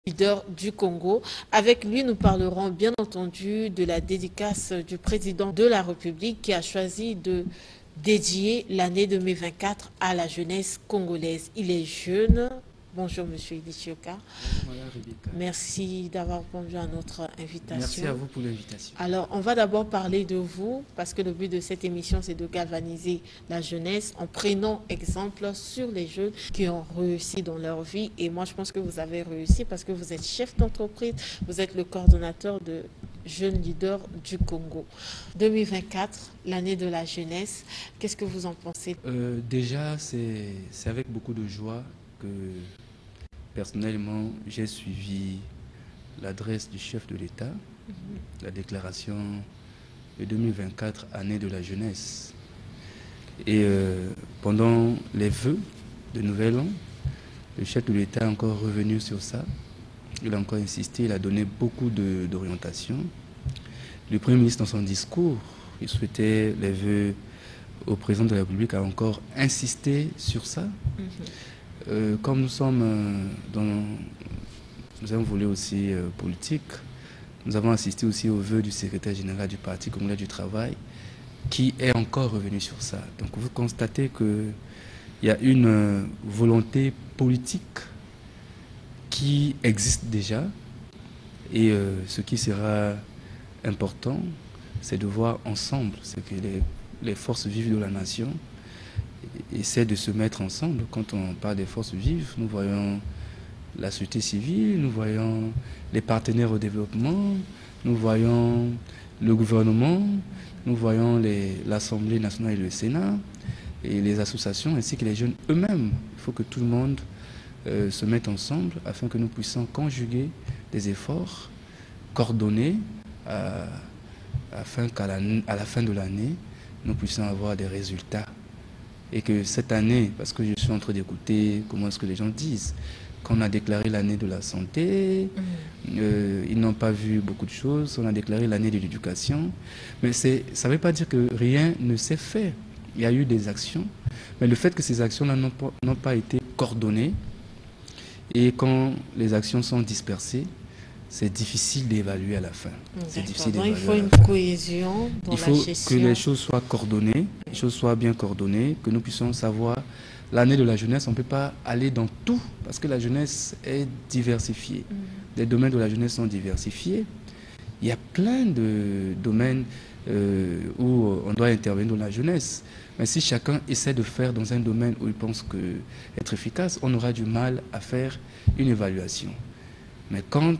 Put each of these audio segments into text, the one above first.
leader du Congo. Avec lui, nous parlerons bien entendu de la dédicace du président de la République qui a choisi de dédier l'année 2024 à la jeunesse congolaise. Il est jeune. Bonjour, Monsieur Idissioka. Merci d'avoir répondu à notre invitation. Merci à vous pour l'invitation. Alors, on va d'abord parler de vous, parce que le but de cette émission, c'est de galvaniser la jeunesse en prenant exemple sur les jeunes qui ont réussi dans leur vie. Et moi, je pense que vous avez réussi parce que vous êtes chef d'entreprise, vous êtes le coordonnateur de Jeunes Leaders du Congo. 2024, l'année de la jeunesse, qu'est-ce que vous en pensez? Déjà, c'est avec beaucoup de joie que personnellement j'ai suivi l'adresse du chef de l'État, la déclaration de 2024, année de la jeunesse. Et pendant les vœux de Nouvel An, le chef de l'État est encore revenu sur ça. Il a encore insisté, il a donné beaucoup d'orientations. Le Premier ministre, dans son discours, il souhaitait les vœux au président de la République, a encore insisté sur ça. Comme nous sommes nous avons voulu aussi politique, nous avons assisté aussi aux vœux du secrétaire général du Parti congolais du travail, qui est encore revenu sur ça. Donc vous constatez qu'il y a une volonté politique qui existe déjà, et ce qui sera important, c'est de voir ensemble ce que les forces vives de la nation essaient de se mettre ensemble. Quand on parle des forces vives, nous voyons la société civile, nous voyons les partenaires au développement, nous voyons le gouvernement, nous voyons l'Assemblée nationale et le Sénat, et les associations ainsi que les jeunes eux-mêmes. Il faut que tout le monde se mette ensemble afin que nous puissions conjuguer des efforts coordonnés afin qu'à la fin de l'année, nous puissions avoir des résultats. Et que cette année, parce que je suis en train d'écouter comment est-ce que les gens disent, qu'on a déclaré l'année de la santé, ils n'ont pas vu beaucoup de choses, on a déclaré l'année de l'éducation, mais ça ne veut pas dire que rien ne s'est fait. Il y a eu des actions, mais le fait que ces actions-là n'ont pas été coordonnées, et quand les actions sont dispersées, c'est difficile d'évaluer à la fin. C'est difficile d'évaluer. Il faut une cohésion dans la gestion. Il faut que les choses soient coordonnées, les choses soient bien coordonnées, que nous puissions savoir l'année de la jeunesse. On ne peut pas aller dans tout, parce que la jeunesse est diversifiée. Les domaines de la jeunesse sont diversifiés. Il y a plein de domaines où on doit intervenir dans la jeunesse. Mais si chacun essaie de faire dans un domaine où il pense être efficace, on aura du mal à faire une évaluation. Mais quand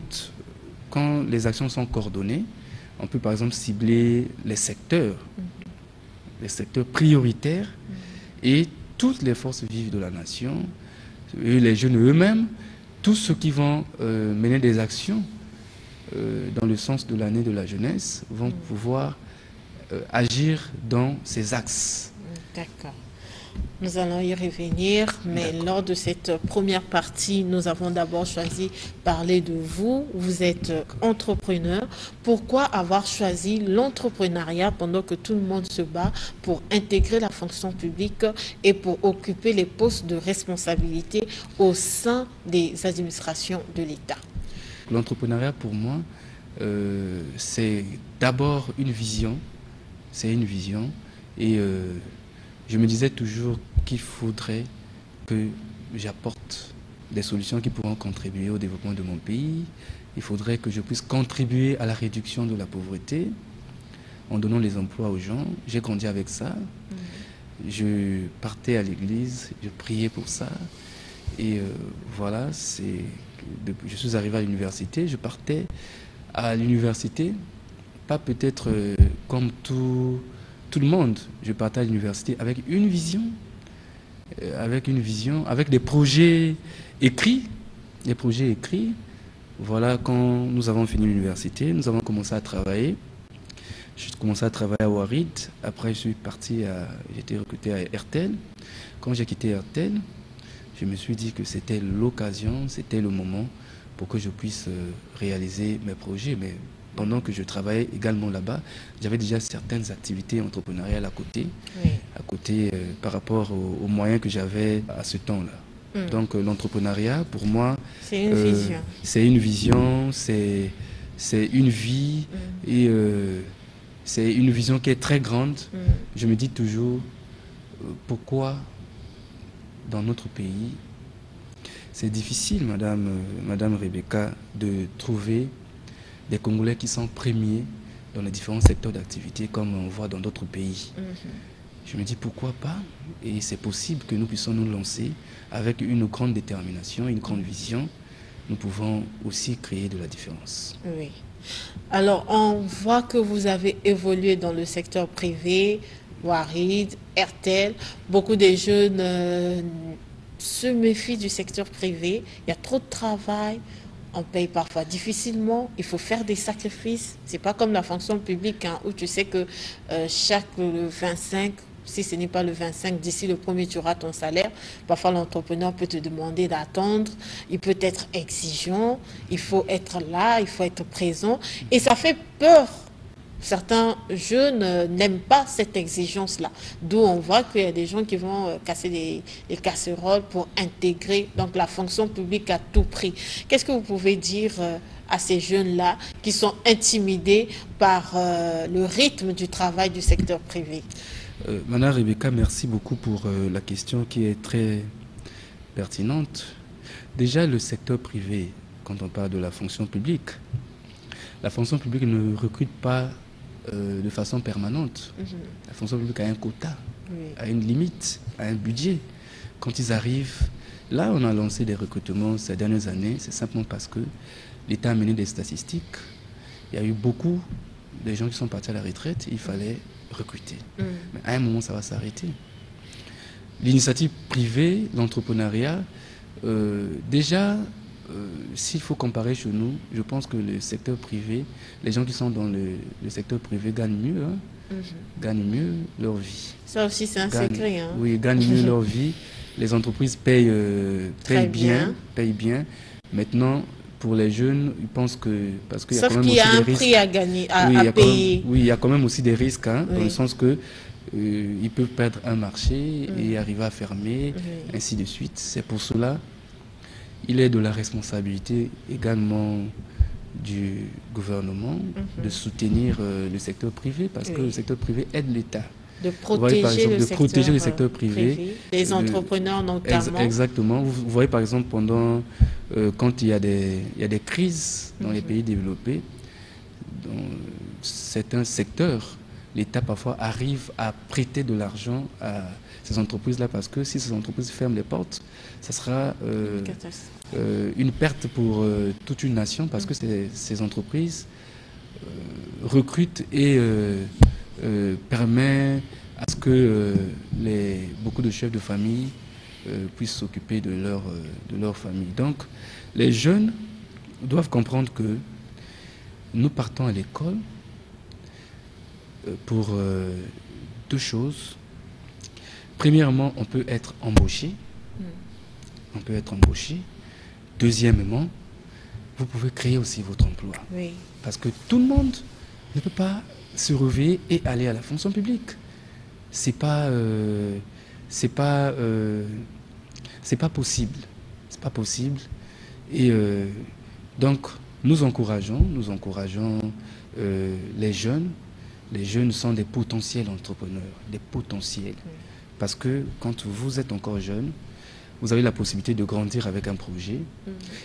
les actions sont coordonnées, on peut par exemple cibler les secteurs prioritaires, et toutes les forces vives de la nation, et les jeunes eux-mêmes, tous ceux qui vont mener des actions dans le sens de l'année de la jeunesse vont pouvoir agir dans ces axes. D'accord. Nous allons y revenir, mais lors de cette première partie, nous avons d'abord choisi de parler de vous. Vous êtes entrepreneur. Pourquoi avoir choisi l'entrepreneuriat pendant que tout le monde se bat pour intégrer la fonction publique et pour occuper les postes de responsabilité au sein des administrations de l'État? L'entrepreneuriat, pour moi, c'est d'abord une vision. C'est une vision. Et je me disais toujours qu'il faudrait que j'apporte des solutions qui pourront contribuer au développement de mon pays. Il faudrait que je puisse contribuer à la réduction de la pauvreté en donnant les emplois aux gens. J'ai grandi avec ça. Je partais à l'église, je priais pour ça. Et voilà, je suis arrivé à l'université. Je partais à l'université, pas peut-être comme tout le monde. Je partais à l'université avec une vision, avec des projets écrits. Voilà, quand nous avons fini l'université, nous avons commencé à travailler. J'ai commencé à travailler à Warid. Après, j'ai été recruté à RTL. Quand j'ai quitté RTL, je me suis dit que c'était l'occasion, c'était le moment pour que je puisse réaliser mes projets. Mais pendant que je travaillais également là-bas, j'avais déjà certaines activités entrepreneuriales à côté, par rapport aux moyens que j'avais à ce temps-là. Donc l'entrepreneuriat, pour moi, c'est une vision. C'est une vision, c'est une vie, et c'est une vision qui est très grande. Je me dis toujours, pourquoi dans notre pays, c'est difficile, Madame Rebecca, de trouver des Congolais qui sont premiers dans les différents secteurs d'activité comme on voit dans d'autres pays. Je me dis pourquoi pas, et c'est possible que nous puissions nous lancer avec une grande détermination, une grande vision. Nous pouvons aussi créer de la différence. Oui. Alors, on voit que vous avez évolué dans le secteur privé, Warid, Airtel. Beaucoup de jeunes se méfient du secteur privé. Il y a trop de travail. On paye parfois difficilement, il faut faire des sacrifices. C'est pas comme la fonction publique hein, où tu sais que chaque 25, si ce n'est pas le 25, d'ici le premier tu auras ton salaire. Parfois l'entrepreneur peut te demander d'attendre, il peut être exigeant, il faut être là, il faut être présent. Et ça fait peur. Certains jeunes n'aiment pas cette exigence-là. D'où on voit qu'il y a des gens qui vont casser les casseroles pour intégrer donc, la fonction publique à tout prix. Qu'est-ce que vous pouvez dire à ces jeunes-là qui sont intimidés par le rythme du travail du secteur privé? Madame Rebecca, merci beaucoup pour la question qui est très pertinente. Déjà, le secteur privé, quand on parle de la fonction publique ne recrute pas de façon permanente. La fonction publique a un quota, a une limite, a un budget. Quand ils arrivent, là on a lancé des recrutements ces dernières années, c'est simplement parce que l'État a mené des statistiques. Il y a eu beaucoup de gens qui sont partis à la retraite, il fallait recruter. Mais à un moment ça va s'arrêter. L'initiative privée, l'entrepreneuriat, déjà, s'il faut comparer chez nous, je pense que le secteur privé, les gens qui sont dans le secteur privé gagnent mieux, gagnent mieux leur vie. Ça aussi c'est un secret. Hein? Oui, gagnent mieux leur vie. Les entreprises payent bien. Maintenant, pour les jeunes, ils pensent que... Parce qu'il y a quand même qu'il y a aussi un des prix risques. à gagner, à payer. Oui, il y a quand même aussi des risques, hein, dans le sens que ils peuvent perdre un marché et arriver à fermer, ainsi de suite. C'est pour cela il est de la responsabilité également du gouvernement de soutenir le secteur privé parce que le secteur privé aide l'État. De protéger, par exemple, le secteur privé. Les entrepreneurs notamment. Exactement. Vous voyez par exemple quand il y a des crises dans les pays développés, dans certains secteurs, l'État parfois arrive à prêter de l'argent à ces entreprises-là parce que si ces entreprises ferment les portes, ça sera une perte pour toute une nation parce que ces entreprises recrutent et permettent à ce que beaucoup de chefs de famille puissent s'occuper de leur famille. Donc, les jeunes doivent comprendre que nous partons à l'école pour deux choses. Premièrement, on peut être embauché. Deuxièmement, vous pouvez créer aussi votre emploi. Oui. Parce que tout le monde ne peut pas se réveiller et aller à la fonction publique. C'est pas possible. C'est pas possible. Et donc, nous encourageons les jeunes. Les jeunes sont des potentiels entrepreneurs, des potentiels. Parce que quand vous êtes encore jeune, vous avez la possibilité de grandir avec un projet.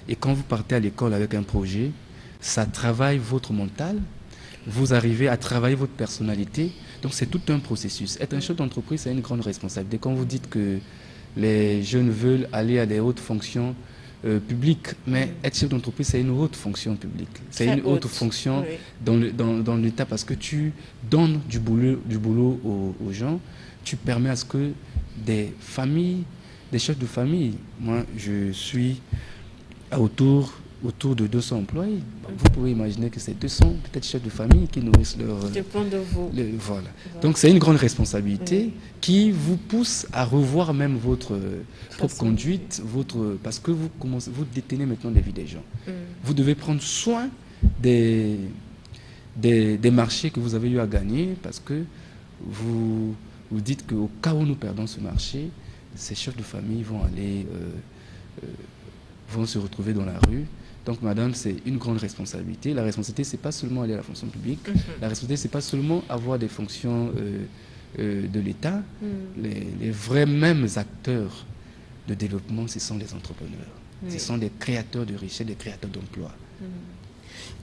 Et quand vous partez à l'école avec un projet, ça travaille votre mental. Vous arrivez à travailler votre personnalité. Donc c'est tout un processus. Être un chef d'entreprise, c'est une grande responsabilité. Quand vous dites que les jeunes veulent aller à des hautes fonctions publiques, mais être chef d'entreprise, c'est une haute fonction publique. C'est une haute fonction dans l'État parce que tu donnes du boulot aux gens. Tu permets à ce que des familles, des chefs de famille, moi je suis autour de 200 employés. Vous pouvez imaginer que c'est 200 peut-être chefs de famille qui nourrissent leur... Dépend de vous. Voilà. Donc c'est une grande responsabilité qui vous pousse à revoir même votre propre conduite, parce que vous détenez maintenant la vie des gens. Vous devez prendre soin des marchés que vous avez eu à gagner parce que vous dites qu'au cas où nous perdons ce marché, ces chefs de famille vont aller vont se retrouver dans la rue. Donc, madame, c'est une grande responsabilité. La responsabilité, ce n'est pas seulement aller à la fonction publique. La responsabilité, ce n'est pas seulement avoir des fonctions de l'État. Les vrais mêmes acteurs de développement, ce sont les entrepreneurs. Ce sont des créateurs de richesse, des créateurs d'emplois.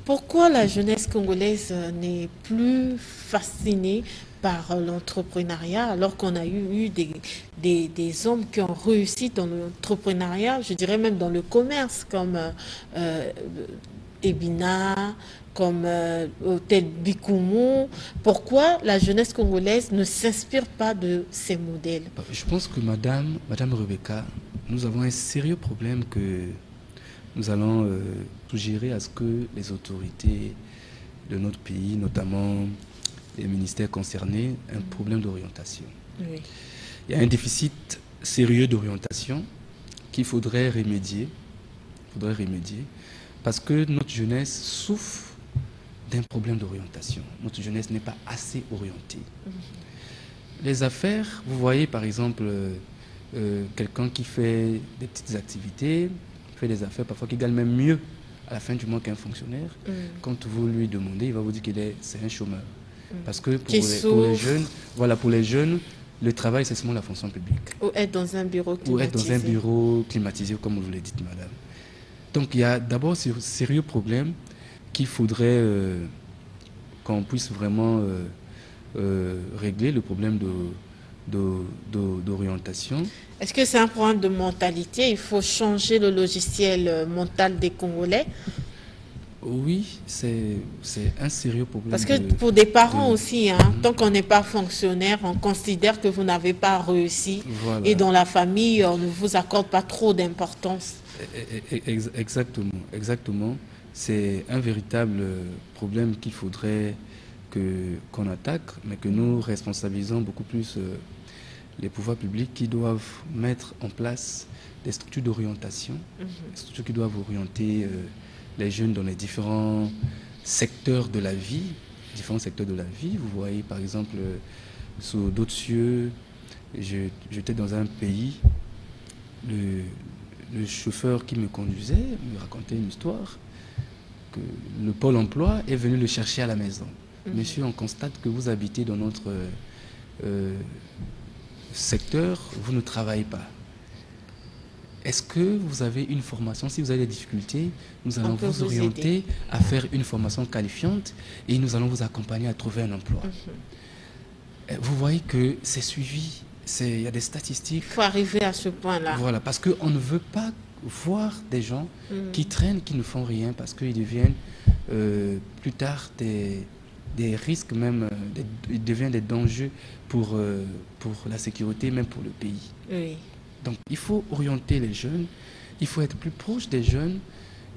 Pourquoi la jeunesse congolaise n'est plus fascinée par l'entrepreneuriat alors qu'on a eu des hommes qui ont réussi dans l'entrepreneuriat, je dirais même dans le commerce, comme Ebina, comme Hôtel Bikumu. Pourquoi la jeunesse congolaise ne s'inspire pas de ces modèles? Je pense que Madame Rebecca, nous avons un sérieux problème que nous allons suggérer à ce que les autorités de notre pays, notamment les ministères concernés, aient un problème d'orientation. Oui. Il y a un déficit sérieux d'orientation qu'il faudrait remédier. Parce que notre jeunesse souffre d'un problème d'orientation. Notre jeunesse n'est pas assez orientée. Les affaires, vous voyez par exemple quelqu'un qui fait des petites activités, fait des affaires parfois qui gagne même mieux à la fin du mois qu'un fonctionnaire. Quand vous lui demandez, il va vous dire c'est un chômeur. Parce que pour les jeunes, voilà, pour les jeunes, le travail c'est seulement la fonction publique. Ou être dans un bureau climatisé. Ou être dans un bureau climatisé, comme vous le dites, madame. Donc il y a d'abord ce sérieux problème qu'il faudrait qu'on puisse vraiment régler, le problème d'orientation. Est-ce que c'est un problème de mentalité? Il faut changer le logiciel mental des Congolais? Oui, c'est un sérieux problème. Parce que pour des parents aussi, tant qu'on n'est pas fonctionnaire, on considère que vous n'avez pas réussi. Voilà. Et dans la famille, on ne vous accorde pas trop d'importance. Exactement. C'est un véritable problème qu'il faudrait qu'on attaque, mais que nous responsabilisons beaucoup plus les pouvoirs publics qui doivent mettre en place des structures d'orientation, des structures qui doivent orienter les jeunes dans les différents secteurs de la vie. Vous voyez par exemple sous d'autres cieux, j'étais dans un pays, le chauffeur qui me conduisait me racontait une histoire que le pôle emploi est venu le chercher à la maison. Monsieur, on constate que vous habitez dans notre secteur, vous ne travaillez pas. Est-ce que vous avez une formation? Si vous avez des difficultés, nous allons vous orienter à faire une formation qualifiante et nous allons vous accompagner à trouver un emploi. Vous voyez que c'est suivi, il y a des statistiques. Il faut arriver à ce point-là. Voilà, parce qu'on ne veut pas voir des gens qui traînent, qui ne font rien, parce qu'ils deviennent plus tard des risques, même, ils deviennent des dangers pour la sécurité, même pour le pays. Oui. Donc il faut orienter les jeunes, il faut être plus proche des jeunes.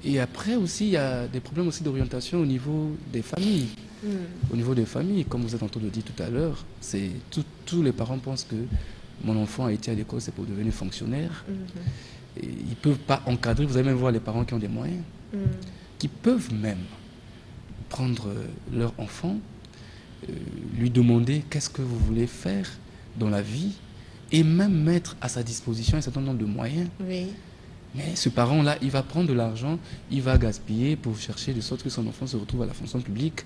Et après aussi, il y a des problèmes aussi d'orientation au niveau des familles. Au niveau des familles, comme vous êtes en train de dire tout à l'heure, tous les parents pensent que mon enfant a été à l'école, c'est pour devenir fonctionnaire. Et ils ne peuvent pas encadrer. Vous allez même voir les parents qui ont des moyens, qui peuvent même prendre leur enfant, lui demander qu'est-ce que vous voulez faire dans la vie, et même mettre à sa disposition un certain nombre de moyens. Oui. Mais ce parent-là, il va prendre de l'argent, il va gaspiller pour chercher de sorte que son enfant se retrouve à la fonction publique.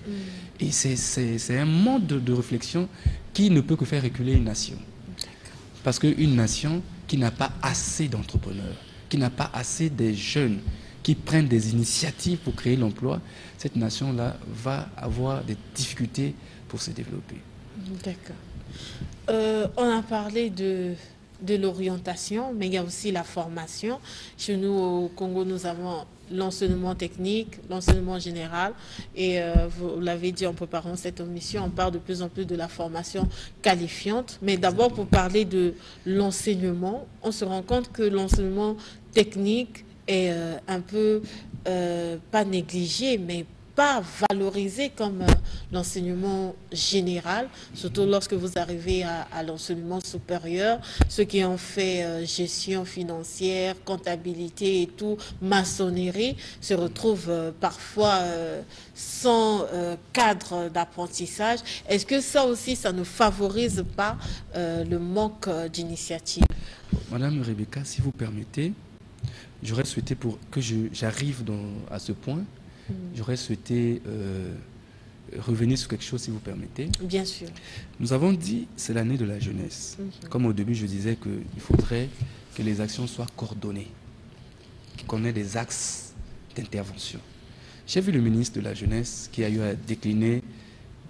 Et c'est un mode de réflexion qui ne peut que faire reculer une nation. Parce qu'une nation qui n'a pas assez d'entrepreneurs, qui n'a pas assez de jeunes qui prennent des initiatives pour créer l'emploi, cette nation-là va avoir des difficultés pour se développer. D'accord. On a parlé de l'orientation, mais il y a aussi la formation. Chez nous, au Congo, nous avons l'enseignement technique, l'enseignement général. Et vous l'avez dit en préparant cette émission, on parle de plus en plus de la formation qualifiante. Mais d'abord, pour parler de l'enseignement, on se rend compte que l'enseignement technique est un peu, pas négligé, mais pas valorisé comme l'enseignement général, surtout lorsque vous arrivez à l'enseignement supérieur. Ceux qui ont fait gestion financière, comptabilité et tout, maçonnerie, se retrouvent parfois sans cadre d'apprentissage. Est-ce que ça aussi, ça ne favorise pas le manque d'initiative? Madame Rebecca, si vous permettez, j'aurais souhaité, pour que j'arrive à ce point, j'aurais souhaité revenir sur quelque chose, si vous permettez. Bien sûr. Nous avons dit, c'est l'année de la jeunesse. Comme au début, je disais qu'il faudrait que les actions soient coordonnées, qu'on ait des axes d'intervention. J'ai vu le ministre de la Jeunesse qui a eu à décliner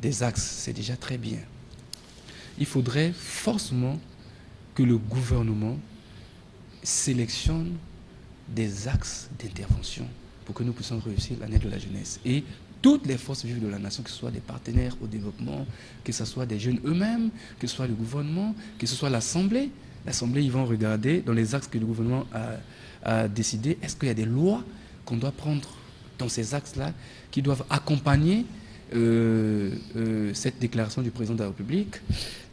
des axes, c'est déjà très bien. Il faudrait forcément que le gouvernement sélectionne des axes d'intervention pour que nous puissions réussir l'année de la jeunesse. Et toutes les forces vives de la nation, que ce soit des partenaires au développement, que ce soit des jeunes eux-mêmes, que ce soit le gouvernement, que ce soit l'Assemblée. L'Assemblée, ils vont regarder dans les axes que le gouvernement a décidé, est-ce qu'il y a des lois qu'on doit prendre dans ces axes-là qui doivent accompagner cette déclaration du président de la République.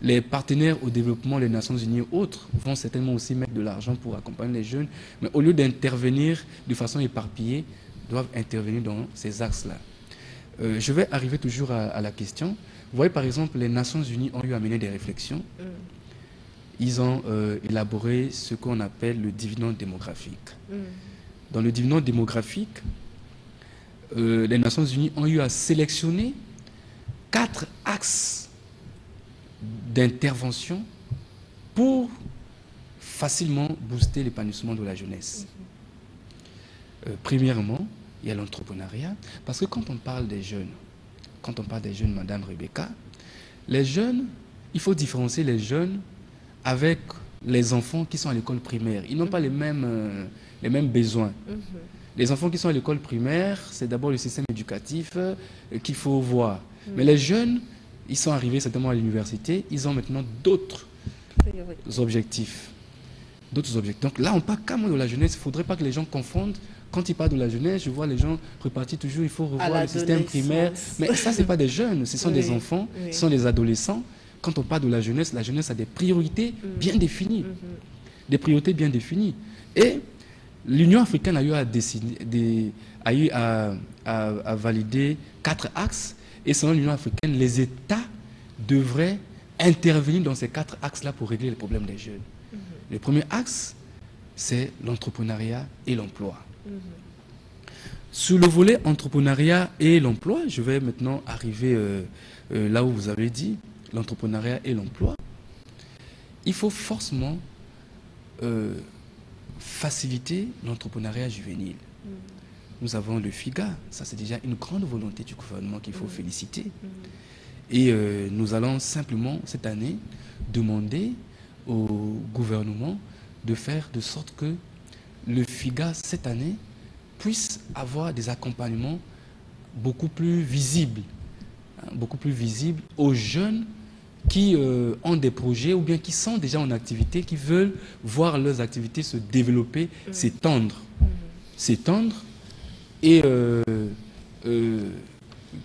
Les partenaires au développement, les Nations Unies et autres, vont certainement aussi mettre de l'argent pour accompagner les jeunes, mais au lieu d'intervenir de façon éparpillée, doivent intervenir dans ces axes-là. Je vais arriver toujours à la question. Vous voyez, par exemple, les Nations Unies ont eu à mener des réflexions. Ils ont élaboré ce qu'on appelle le dividende démographique. Dans le dividende démographique, les Nations Unies ont eu à sélectionner 4 axes d'intervention pour facilement booster l'épanouissement de la jeunesse. Premièrement, il y a l'entrepreneuriat, parce que quand on parle des jeunes, Madame Rebecca, les jeunes, il faut différencier les jeunes avec les enfants qui sont à l'école primaire. Ils n'ont pas les mêmes besoins. Les enfants qui sont à l'école primaire, c'est d'abord le système éducatif qu'il faut voir. Mais les jeunes, ils sont arrivés certainement à l'université, ils ont maintenant d'autres objectifs. Donc là, on parle carrément de la jeunesse. Il ne faudrait pas que les gens confondent. Quand ils parlent de la jeunesse, je vois les gens repartir toujours, il faut revoir le système primaire. Mais ça, ce n'est pas des jeunes, ce sont des enfants, ce sont des adolescents. Quand on parle de la jeunesse a des priorités bien définies. Des priorités bien définies. Et l'Union africaine a eu à valider 4 axes. Et selon l'Union africaine, les États devraient intervenir dans ces 4 axes-là pour régler les problèmes des jeunes. Le premier axe, c'est l'entrepreneuriat et l'emploi. Sur le volet entrepreneuriat et l'emploi, je vais maintenant arriver là où vous avez dit, l'entrepreneuriat et l'emploi. Il faut forcément faciliter l'entrepreneuriat juvénile. Nous avons le FIGA, ça c'est déjà une grande volonté du gouvernement qu'il faut féliciter. Et nous allons simplement cette année demander au gouvernement de faire de sorte que le FIGA cette année puisse avoir des accompagnements beaucoup plus visibles aux jeunes qui ont des projets ou bien qui sont déjà en activité, qui veulent voir leurs activités se développer, s'étendre. Et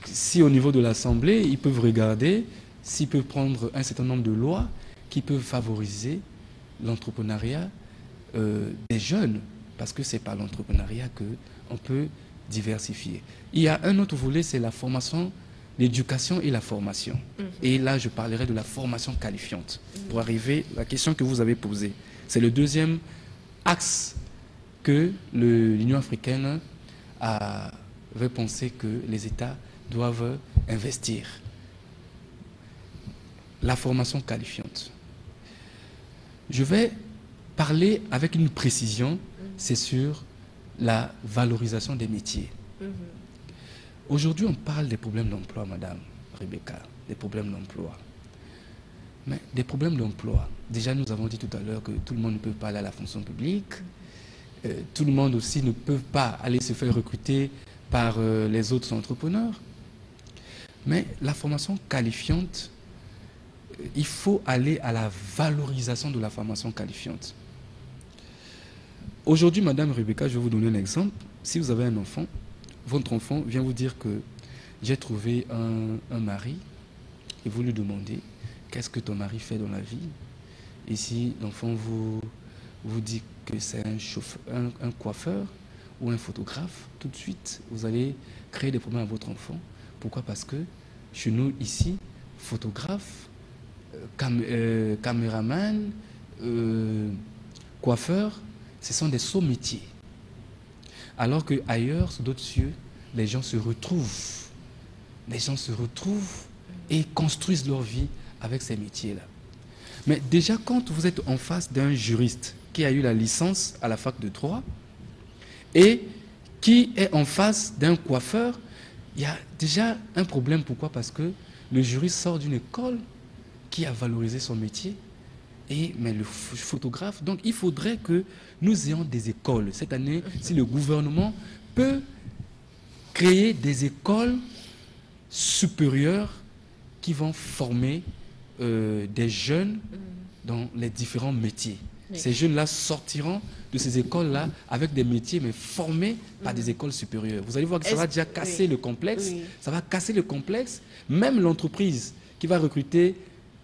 si au niveau de l'Assemblée, ils peuvent regarder, s'ils peuvent prendre un certain nombre de lois qui peuvent favoriser l'entrepreneuriat des jeunes, parce que c'est par l'entrepreneuriat qu'on peut diversifier. Il y a un autre volet, c'est la formation, l'éducation et la formation. Et là, je parlerai de la formation qualifiante, pour arriver à la question que vous avez posée. C'est le deuxième axe que l'Union africaine avait pensé que les États doivent investir. La formation qualifiante. Je vais parler avec une précision, c'est sur la valorisation des métiers. Aujourd'hui, on parle des problèmes d'emploi, Madame Rebecca, des problèmes d'emploi. Mais des problèmes d'emploi, déjà nous avons dit tout à l'heure que tout le monde ne peut pas aller à la fonction publique, tout le monde aussi ne peut pas aller se faire recruter par les autres entrepreneurs. Mais la formation qualifiante, il faut aller à la valorisation de la formation qualifiante. Aujourd'hui, Madame Rebecca, je vais vous donner un exemple. Si vous avez un enfant, votre enfant vient vous dire que j'ai trouvé un mari et vous lui demandez qu'est-ce que ton mari fait dans la vie. Et si l'enfant vous dit que c'est un coiffeur ou un photographe, tout de suite, vous allez créer des problèmes à votre enfant. Pourquoi? Parce que chez nous, ici, photographe, caméraman, coiffeur, ce sont des sous métiers. Alors qu'ailleurs, sous d'autres cieux, les gens se retrouvent. Les gens se retrouvent et construisent leur vie avec ces métiers-là. Mais déjà, quand vous êtes en face d'un juriste qui a eu la licence à la fac de droit et qui est en face d'un coiffeur, il y a déjà un problème. Pourquoi? Parce que le juriste sort d'une école qui a valorisé son métier, mais le photographe, donc il faudrait que nous ayons des écoles. Cette année, si le gouvernement peut créer des écoles supérieures qui vont former des jeunes dans les différents métiers. Oui. Ces jeunes-là sortiront de ces écoles-là avec des métiers, mais formés par des écoles supérieures. Vous allez voir que ça va déjà casser le complexe. Oui. Ça va casser le complexe. Même l'entreprise qui va recruter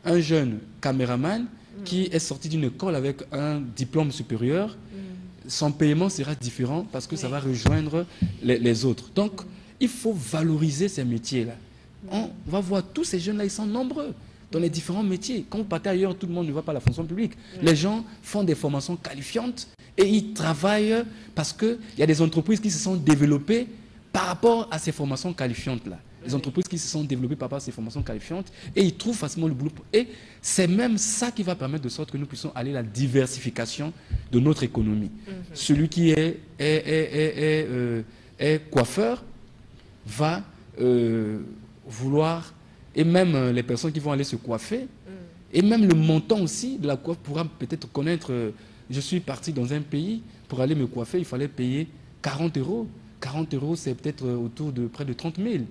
un jeune caméraman qui est sorti d'une école avec un diplôme supérieur, son paiement sera différent parce que ça va rejoindre les autres. Donc, il faut valoriser ces métiers-là. On va voir tous ces jeunes-là, ils sont nombreux dans les différents métiers. Quand vous partez ailleurs, tout le monde ne va pas à la fonction publique. Les gens font des formations qualifiantes et ils travaillent parce qu'il y a des entreprises qui se sont développées par rapport à ces formations qualifiantes-là. Les entreprises qui se sont développées par rapport à ces formations qualifiantes et ils trouvent facilement le boulot. Et c'est même ça qui va permettre de sorte que nous puissions aller à la diversification de notre économie. Celui qui est coiffeur va vouloir, et même les personnes qui vont aller se coiffer, et même le montant aussi de la coiffe pourra peut-être connaître. Je suis parti dans un pays, pour aller me coiffer, il fallait payer 40 euros. 40 euros, c'est peut-être autour de près de 30 000.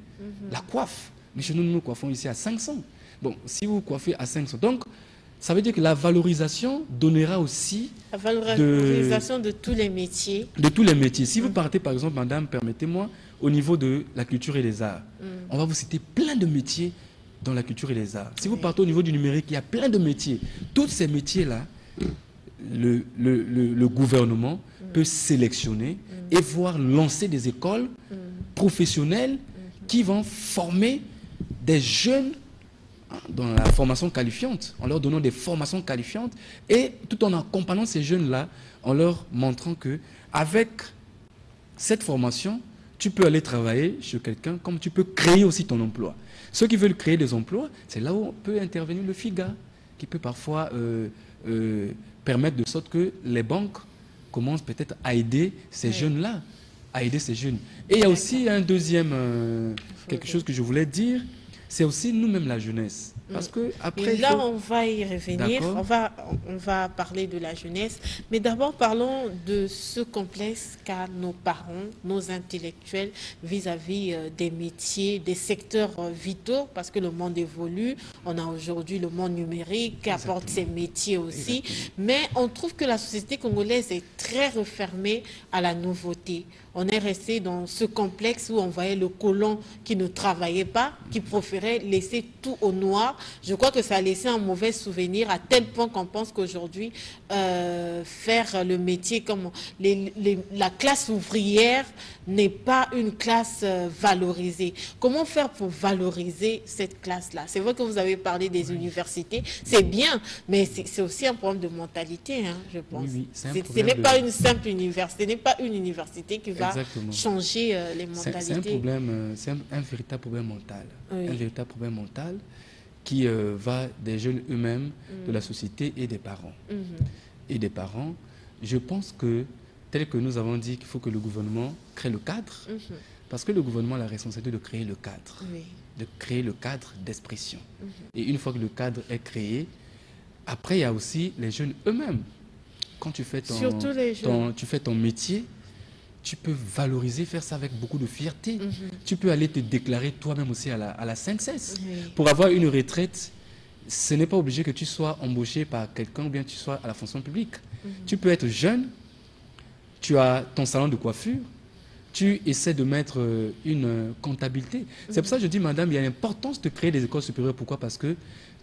La coiffe. Mais chez nous, nous coiffons ici à 500. Bon, si vous coiffez à 500, donc ça veut dire que la valorisation donnera aussi... La valorisation de tous les métiers. De tous les métiers. Si vous partez, par exemple, madame, permettez-moi, au niveau de la culture et les arts, on va vous citer plein de métiers dans la culture et les arts. Si vous partez au niveau du numérique, il y a plein de métiers. Tous ces métiers-là, le gouvernement peut sélectionner et voir lancer des écoles professionnelles qui vont former des jeunes dans la formation qualifiante, en leur donnant des formations qualifiantes et tout en accompagnant ces jeunes-là, en leur montrant que avec cette formation, tu peux aller travailler chez quelqu'un comme tu peux créer aussi ton emploi. Ceux qui veulent créer des emplois, c'est là où peut intervenir le FIGA, qui peut parfois permettre de sorte que les banques commencent peut-être à aider ces jeunes-là, à aider ces jeunes. Et il y a aussi un deuxième, quelque chose que je voulais dire, c'est aussi nous-mêmes la jeunesse. Parce que après, là, on va y revenir, on va parler de la jeunesse, mais d'abord parlons de ce complexe qu'a nos parents, nos intellectuels vis-à-vis des métiers, des secteurs vitaux, parce que le monde évolue, on a aujourd'hui le monde numérique qui apporte ses métiers aussi, mais on trouve que la société congolaise est très refermée à la nouveauté. On est resté dans ce complexe où on voyait le colon qui ne travaillait pas, qui préférait laisser tout au noir. Je crois que ça a laissé un mauvais souvenir à tel point qu'on pense qu'aujourd'hui, faire le métier comme la classe ouvrière n'est pas une classe valorisée. Comment faire pour valoriser cette classe-là? C'est vrai que vous avez parlé des universités, c'est bien, mais c'est aussi un problème de mentalité, hein, je pense. Ce n'est pas une simple université, ce n'est pas une université qui va changer les mentalités. C'est un problème, c'est un véritable problème mental. Un véritable problème mental qui va des jeunes eux-mêmes, de la société et des parents. Et des parents, je pense que, tel que nous avons dit qu'il faut que le gouvernement crée le cadre, parce que le gouvernement a la responsabilité de créer le cadre, de créer le cadre d'expression. Et une fois que le cadre est créé, après il y a aussi les jeunes eux-mêmes. Quand tu fais ton métier, tu peux valoriser, faire ça avec beaucoup de fierté. Tu peux aller te déclarer toi-même aussi à la CNSS. Pour avoir une retraite, ce n'est pas obligé que tu sois embauché par quelqu'un ou bien tu sois à la fonction publique. Tu peux être jeune, tu as ton salon de coiffure, tu essaies de mettre une comptabilité. C'est pour ça que je dis, madame, il y a l'importance de créer des écoles supérieures. Pourquoi? Parce que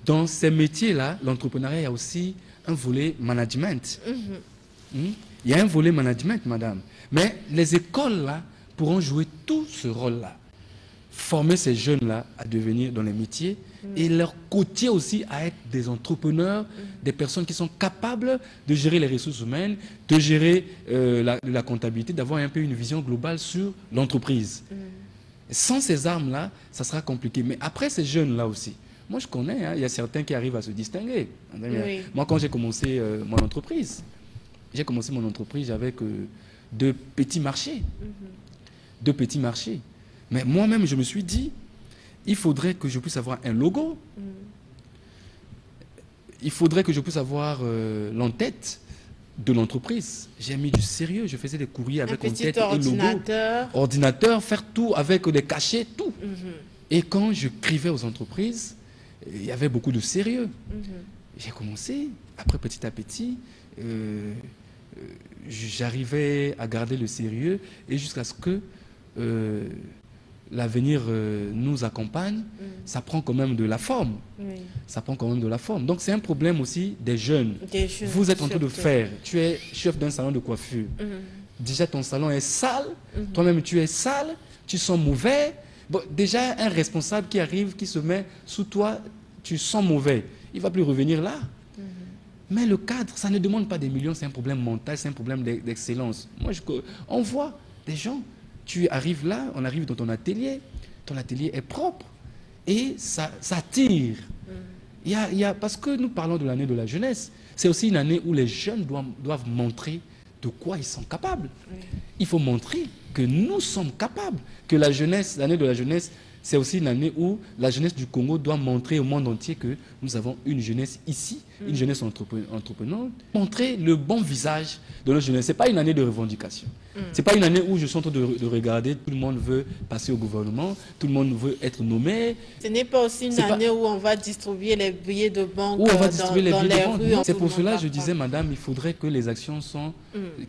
dans ces métiers-là, l'entrepreneuriat, il y a aussi un volet management. Il y a un volet management, madame. Mais les écoles, là, pourront jouer tout ce rôle-là. former ces jeunes-là à devenir dans les métiers et leur coacher aussi à être des entrepreneurs, des personnes qui sont capables de gérer les ressources humaines, de gérer la comptabilité, d'avoir un peu une vision globale sur l'entreprise. Sans ces armes-là, ça sera compliqué. Mais après ces jeunes-là aussi, moi je connais, hein, il y a certains qui arrivent à se distinguer. Oui. Moi quand j'ai commencé mon entreprise, avec 2 petits marchés. 2 petits marchés. Mais moi-même, je me suis dit, il faudrait que je puisse avoir un logo. Il faudrait que je puisse avoir l'entête de l'entreprise. J'ai mis du sérieux. Je faisais des courriers avec en-tête et logo. Ordinateur, faire tout avec des cachets, tout. Et quand je écrivais aux entreprises, il y avait beaucoup de sérieux. J'ai commencé, après petit à petit, j'arrivais à garder le sérieux et jusqu'à ce que l'avenir nous accompagne, ça prend quand même de la forme. Ça prend quand même de la forme. Donc c'est un problème aussi des jeunes. Vous êtes en train de faire, tu es chef d'un salon de coiffure. Déjà ton salon est sale, toi-même tu es sale, tu sens mauvais. Bon, déjà un responsable qui arrive, qui se met sous toi, tu sens mauvais. Il ne va plus revenir là. Mais le cadre, ça ne demande pas des millions, c'est un problème mental, c'est un problème d'excellence. Moi, on voit des gens, tu arrives là, on arrive dans ton atelier est propre et ça tire. Parce que nous parlons de l'année de la jeunesse, c'est aussi une année où les jeunes doivent montrer de quoi ils sont capables. Il faut montrer que nous sommes capables, que la jeunesse, l'année de la jeunesse, c'est aussi une année où la jeunesse du Congo doit montrer au monde entier que nous avons une jeunesse ici, une jeunesse entreprenante, montrer le bon visage de notre jeunesse. Ce n'est pas une année de revendication. Ce n'est pas une année où je suis en train de regarder, tout le monde veut passer au gouvernement, tout le monde veut être nommé. Ce n'est pas aussi une année où on va distribuer les billets de banque dans les rues. C'est pour cela que je disais, madame, il faudrait que les actions sont,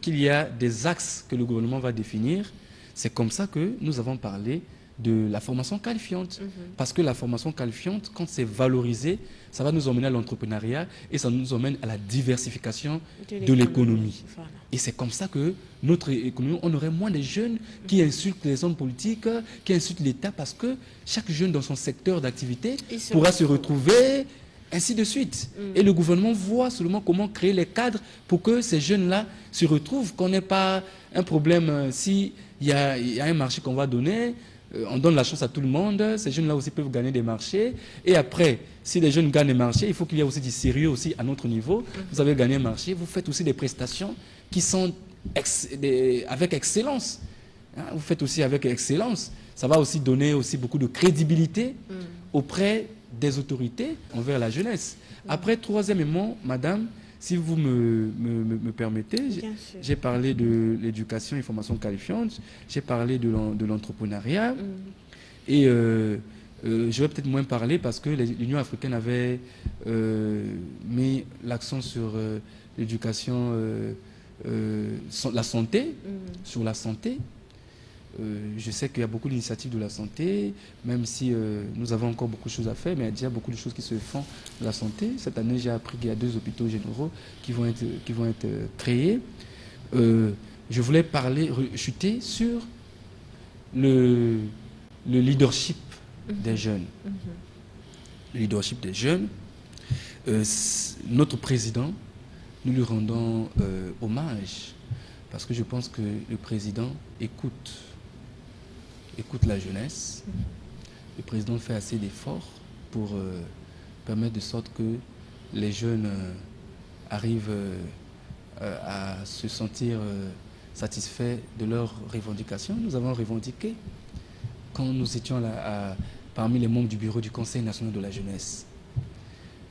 qu'il y a des axes que le gouvernement va définir. C'est comme ça que nous avons parlé de la formation qualifiante. Parce que la formation qualifiante, quand c'est valorisé, ça va nous emmener à l'entrepreneuriat et ça nous emmène à la diversification de l'économie. Voilà. Et c'est comme ça que notre économie, on aurait moins de jeunes qui insultent les hommes politiques, qui insultent l'État, parce que chaque jeune dans son secteur d'activité pourra se retrouver, ainsi de suite. Et le gouvernement voit seulement comment créer les cadres pour que ces jeunes-là se retrouvent, qu'on n'ait pas un problème s'il y a un marché qu'on va donner. On donne la chance à tout le monde, ces jeunes-là aussi peuvent gagner des marchés. Et après, si les jeunes gagnent des marchés, il faut qu'il y ait aussi du sérieux aussi à notre niveau. Vous avez gagné un marché, vous faites aussi des prestations qui sont avec excellence. Vous faites aussi avec excellence. Ça va aussi donner aussi beaucoup de crédibilité auprès des autorités envers la jeunesse. Après, troisièmement, madame, si vous me permettez, j'ai parlé de l'éducation et formation qualifiante, j'ai parlé de l'entrepreneuriat, et je vais peut-être moins parler parce que l'Union africaine avait mis l'accent sur l'éducation, la santé, sur la santé. Je sais qu'il y a beaucoup d'initiatives de la santé, même si nous avons encore beaucoup de choses à faire, mais il y a déjà beaucoup de choses qui se font de la santé. Cette année, j'ai appris qu'il y a 2 hôpitaux généraux qui vont être créés. Je voulais chuter sur le leadership des jeunes. Le leadership des jeunes. Notre président, nous lui rendons hommage, parce que je pense que le président écoute la jeunesse. Le président fait assez d'efforts pour permettre de sorte que les jeunes arrivent à se sentir satisfaits de leurs revendications. Nous avons revendiqué quand nous étions là, parmi les membres du bureau du Conseil national de la jeunesse.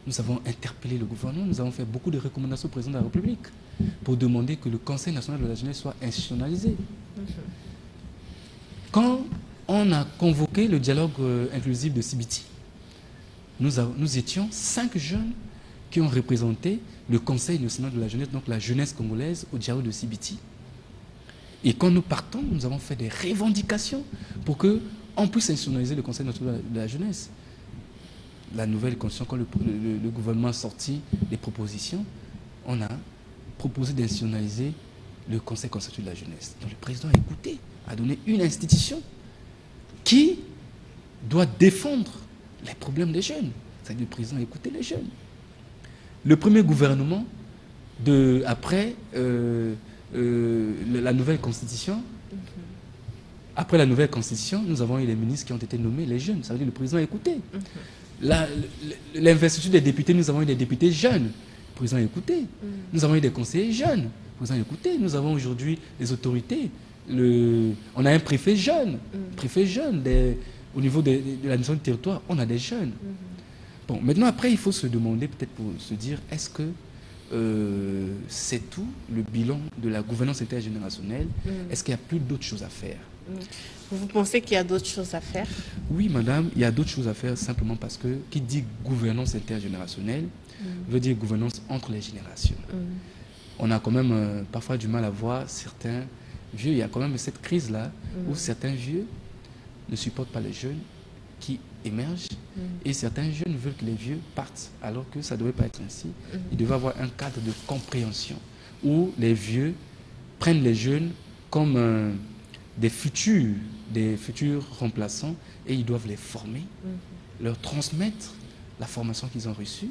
Nous avons interpellé le gouvernement, nous avons fait beaucoup de recommandations au président de la République pour demander que le Conseil national de la jeunesse soit institutionnalisé. Quand on a convoqué le dialogue inclusif de Sibiti, nous étions 5 jeunes qui ont représenté le Conseil national de la jeunesse, donc la jeunesse congolaise, au dialogue de Sibiti. Et quand nous partons, nous avons fait des revendications pour qu'on puisse institutionnaliser le Conseil national de la jeunesse. La nouvelle constitution, quand le gouvernement a sorti des propositions, on a proposé d'institutionnaliser le Conseil constitutionnel de la jeunesse. Donc le président a écouté, a donné une institution qui doit défendre les problèmes des jeunes. C'est-à-dire le président écouter les jeunes. Le premier gouvernement, après la nouvelle constitution, nous avons eu les ministres qui ont été nommés les jeunes. Ça veut dire le président a écouté. L'investiture des députés, nous avons eu des députés jeunes. Le président a écouté. Nous avons eu des conseillers jeunes. Le président a écouté. Nous avons aujourd'hui des autorités. On a un préfet jeune. Au niveau de la notion de territoire, on a des jeunes. Bon, maintenant, après, il faut se demander, peut-être pour se dire, est-ce que c'est tout le bilan de la gouvernance intergénérationnelle? Est-ce qu'il y a plus d'autres choses à faire? Vous pensez qu'il y a d'autres choses à faire? Oui, madame, il y a d'autres choses à faire simplement parce que qui dit gouvernance intergénérationnelle veut dire gouvernance entre les générations. On a quand même parfois du mal à voir certains vieux. Il y a quand même cette crise-là où certains vieux ne supportent pas les jeunes qui émergent et certains jeunes veulent que les vieux partent alors que ça ne devrait pas être ainsi. Il devait y avoir un cadre de compréhension où les vieux prennent les jeunes comme des futurs remplaçants et ils doivent les former, leur transmettre la formation qu'ils ont reçue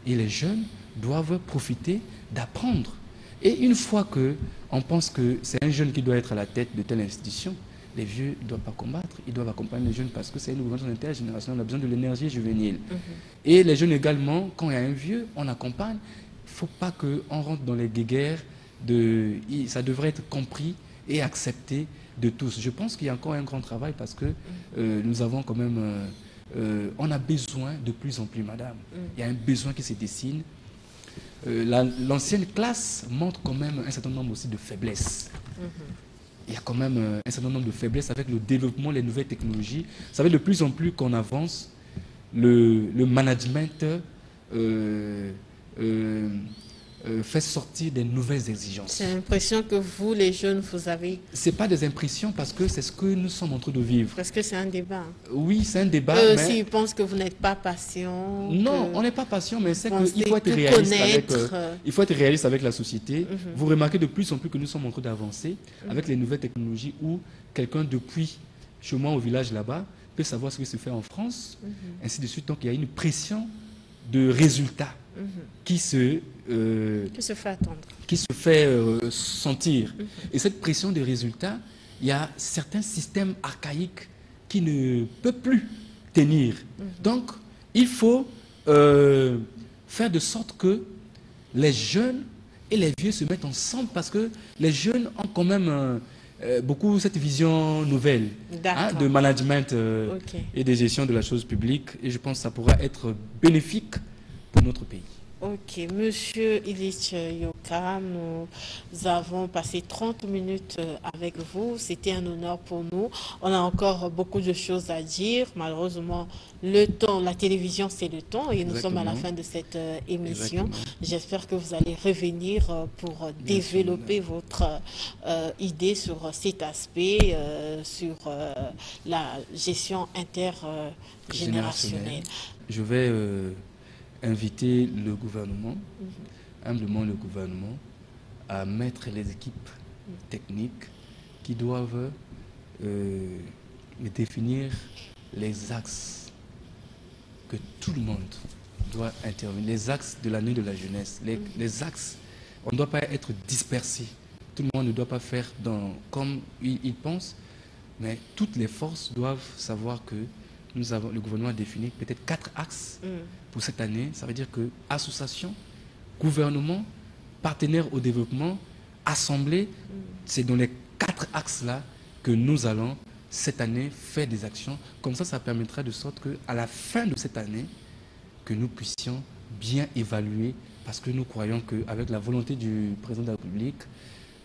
et les jeunes doivent profiter d'apprendre. Et une fois qu'on pense que c'est un jeune qui doit être à la tête de telle institution, les vieux ne doivent pas combattre, ils doivent accompagner les jeunes parce que c'est une gouvernance intergénérationnelle, on a besoin de l'énergie juvénile. Et les jeunes également, quand il y a un vieux, on accompagne. Il ne faut pas qu'on rentre dans les guéguerres, ça devrait être compris et accepté de tous. Je pense qu'il y a encore un grand travail parce que nous avons quand même... on a besoin de plus en plus, madame. Il y a un besoin qui se dessine. L'ancienne classe montre quand même un certain nombre aussi de faiblesses. Il y a quand même un certain nombre de faiblesses avec le développement, les nouvelles technologies. Vous savez, de plus en plus qu'on avance, le management fait sortir des nouvelles exigences. J'ai l'impression que vous, les jeunes, vous avez... Ce n'est pas des impressions parce que c'est ce que nous sommes en train de vivre. Parce que c'est un débat. Oui, c'est un débat. Eux aussi, ils pensent que vous n'êtes pas patient. Non, on n'est pas patient, mais c'est qu'il faut être réaliste il faut être réaliste avec la société. Vous remarquez de plus en plus que nous sommes en train d'avancer avec les nouvelles technologies où quelqu'un depuis chez moi au village là-bas peut savoir ce qui se fait en France, ainsi de suite. Donc il y a une pression de résultats qui se fait attendre, qui se fait sentir. Et cette pression de résultats, il y a certains systèmes archaïques qui ne peuvent plus tenir. Donc, il faut faire de sorte que les jeunes et les vieux se mettent ensemble parce que les jeunes ont quand même beaucoup cette vision nouvelle de management et de gestion de la chose publique. Et je pense que ça pourra être bénéfique pour notre pays. Ok, Monsieur Illich Yoka, nous avons passé 30 minutes avec vous. C'était un honneur pour nous. On a encore beaucoup de choses à dire. Malheureusement, le temps, la télévision, c'est le temps et nous sommes à la fin de cette émission. J'espère que vous allez revenir pour développer votre idée sur cet aspect, sur la gestion intergénérationnelle. Je vais... inviter le gouvernement, humblement le gouvernement, à mettre les équipes techniques qui doivent définir les axes que tout le monde doit intervenir, les axes de l'année de la jeunesse, les axes, on ne doit pas être dispersé, tout le monde ne doit pas faire comme il pense, mais toutes les forces doivent savoir que le gouvernement a défini peut-être 4 axes pour cette année. Ça veut dire que association, gouvernement, partenaires au développement, assemblée, c'est dans les 4 axes-là que nous allons cette année faire des actions. Comme ça permettra de sorte qu'à la fin de cette année, que nous puissions bien évaluer, parce que nous croyons qu'avec la volonté du président de la République,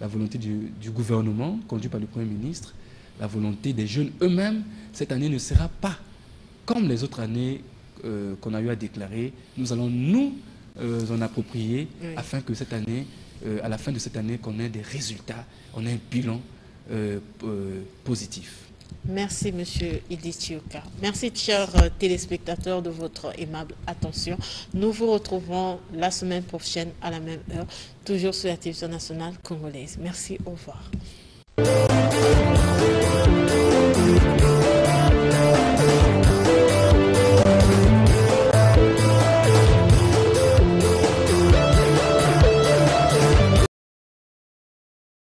la volonté du gouvernement, conduit par le Premier ministre, la volonté des jeunes eux-mêmes, cette année ne sera pas comme les autres années qu'on a eu à déclarer. Nous allons nous en approprier afin que cette année, à la fin de cette année, qu'on ait des résultats, on ait un bilan positif. Merci, Monsieur Illich Yoka. Merci, chers téléspectateurs, de votre aimable attention. Nous vous retrouvons la semaine prochaine à la même heure, toujours sur la télévision nationale congolaise. Merci, au revoir.